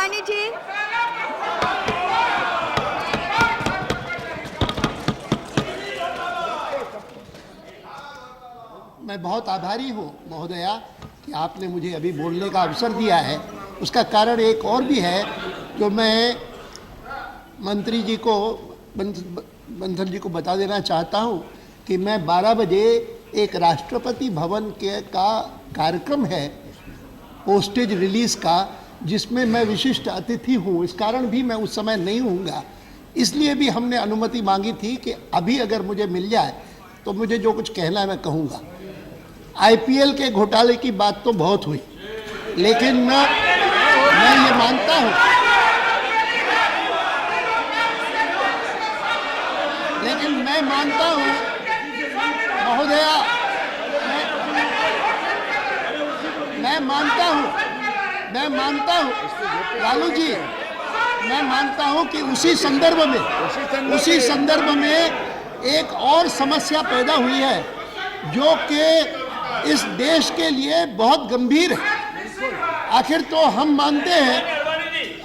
अडवाणी जी। मैं बहुत आभारी हूँ महोदया कि आपने मुझे अभी बोलने का अवसर दिया है। उसका कारण एक और भी है जो मैं मंत्री जी को बंसल जी को बता देना चाहता हूँ कि मैं 12 बजे एक राष्ट्रपति भवन के का कार्यक्रम है पोस्टेज रिलीज का, जिसमें मैं विशिष्ट अतिथि हूँ। इस कारण भी मैं उस समय नहीं हूँगा, इसलिए भी हमने अनुमति मांगी थी कि अभी अगर मुझे मिल जाए तो मुझे जो कुछ कहना है मैं कहूँगा। आईपीएल के घोटाले की बात तो बहुत हुई, लेकिन मैं ये मानता हूँ महोदया, मैं मानता हूँ लालू जी, मैं मानता हूँ कि उसी संदर्भ में एक और समस्या पैदा हुई है जो कि इस देश के लिए बहुत गंभीर है। आखिर तो हम मानते हैं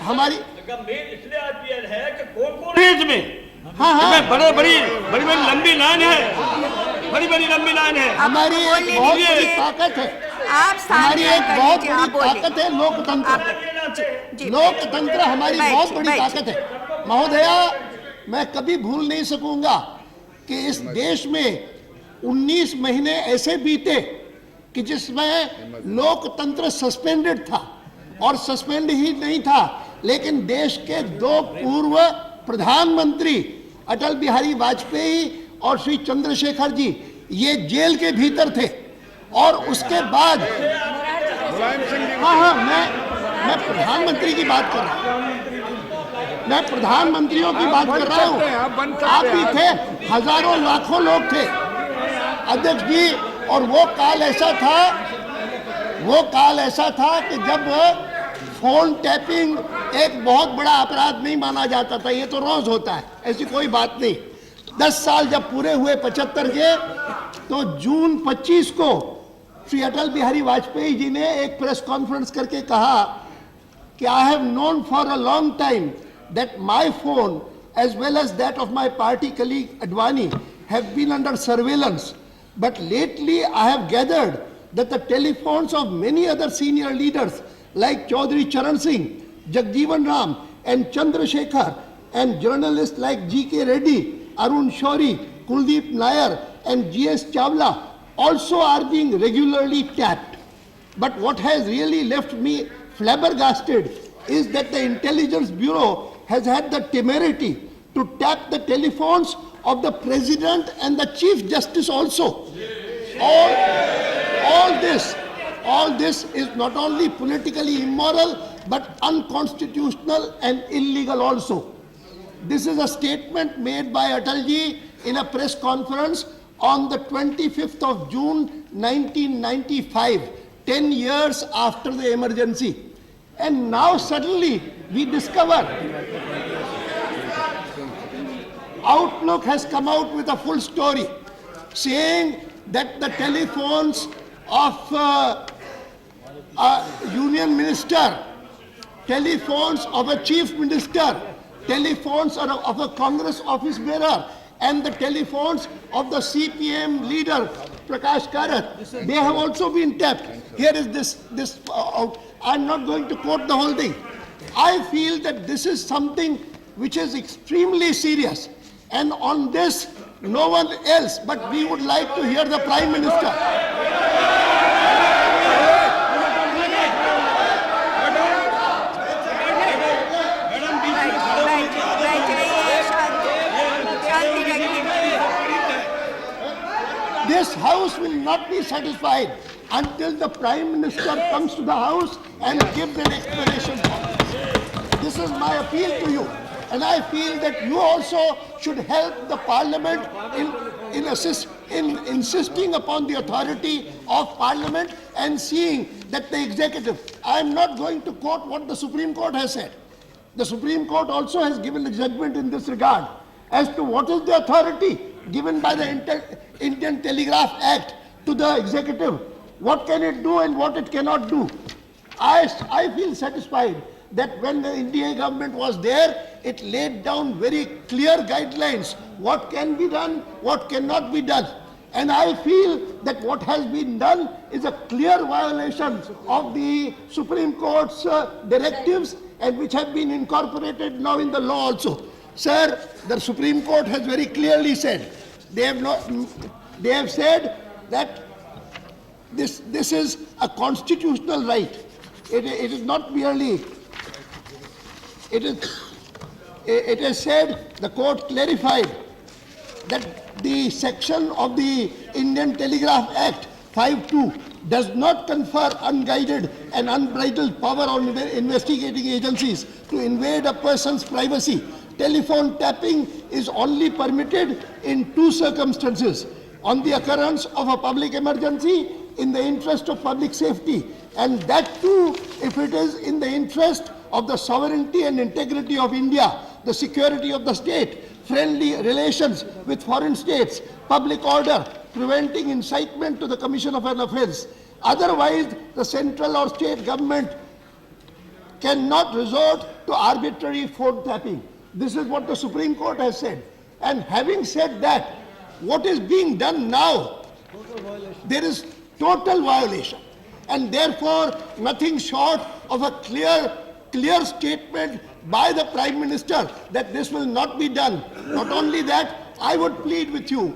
हमारी गंभीर इसलिए आईपीएल है कि कौन इसमें बड़ी लंबी लाइन है, बड़ी लंबी लाइन है। हमारी एक बहुत बड़ी ताकत है, हमारी एक बहुत बड़ी ताकत है लोकतंत्र हमारी बहुत बड़ी ताकत है। महोदया, मैं कभी भूल नहीं सकूंगा कि इस देश में 19 महीने ऐसे बीते कि जिसमें लोकतंत्र सस्पेंडेड था, और सस्पेंड ही नहीं था लेकिन देश के 2 पूर्व प्रधानमंत्री अटल बिहारी वाजपेयी और श्री चंद्रशेखर जी ये जेल के भीतर थे। और उसके बाद मैं प्रधानमंत्री की बात कर रहा हूँ, मैं प्रधानमंत्रियों की बात कर रहा हूँ। आप भी थे, हजारों लाखों लोग थे अध्यक्ष जी। और वो काल ऐसा था कि जब फोन टैपिंग एक बहुत बड़ा अपराध नहीं माना जाता था। ये तो रोज होता है, ऐसी कोई बात नहीं। 10 साल जब पूरे हुए 75 के, तो जून 25 को श्री अटल बिहारी वाजपेयी जी ने एक प्रेस कॉन्फ्रेंस करके कहा कि I have known for a long time that my phone as well as that of my party colleague Advani have been under surveillance, but lately I have gathered that the telephones of many other senior leaders like Chaudhry Charan Singh, Jagjeevan Ram and Chandrasekhar, and journalists like G.K. Reddy, Arun Shourie, Kuldeep Nair and G.S. Chawla also are being regularly tapped. But what has really left me flabbergasted is that the Intelligence Bureau has had the temerity to tap the telephones of the President and the Chief Justice also. All this is not only politically immoral but unconstitutional and illegal also. This is a statement made by Atalji in a press conference on the 25th of June 1995, 10 years after the emergency. And now suddenly we discover Outlook has come out with a full story saying that the telephones of a union minister, telephones of a chief minister, telephones of a Congress office bearer, and the telephones of the CPM leader Prakash Karat, they have also been tapped. Here is this I'm not going to quote the whole thing. I feel that this is something which is extremely serious. And on this, no one else, but we would like to hear the Prime Minister. This House will not be satisfied until the Prime Minister comes to the House and gives an explanation. This is my appeal to you. And I feel that you also should help the Parliament in insisting upon the authority of Parliament and seeing that the executive, I am not going to quote what the Supreme Court has said. The Supreme Court also has given a judgment in this regard as to what is the authority given by the Indian Telegraph Act to the executive. What can it do and what it cannot do. I feel satisfied that when the Indian government was there, it laid down very clear guidelines, what can be done, what cannot be done. And I feel that what has been done is a clear violation of the Supreme Court's directives, and which have been incorporated now in the law also. Sir, the Supreme Court has very clearly said, they have said that this is a constitutional right. It is not merely, it is said, the court clarified that the section of the Indian Telegraph Act 5(2) does not confer unguided and unbridled power on investigating agencies to invade a person's privacy. Telephone tapping is only permitted in two circumstances: on the occurrence of a public emergency, in the interest of public safety, and that too if it is in the interest of the sovereignty and integrity of India, the security of the state, friendly relations with foreign states, public order, preventing incitement to the commission of an offence. Otherwise, the central or state government cannot resort to arbitrary phone tapping. This is what the Supreme Court has said. And having said that, what is being done now, there is total violation. And therefore, nothing short of a clear statement by the Prime Minister that this will not be done. Not only that, I would plead with you,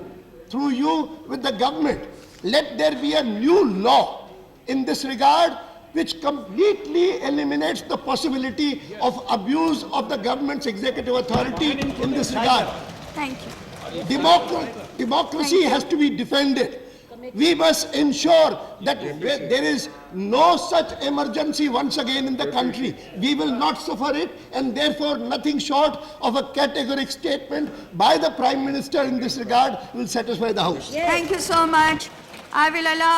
through you with the government, let there be a new law in this regard which completely eliminates the possibility of abuse of the government's executive authority in this regard. Thank you. Democracy has to be defended. We must ensure that there is no such emergency once again in the country. We will not suffer it, and therefore nothing short of a categoric statement by the Prime Minister in this regard will satisfy the House. Thank you so much. I will allow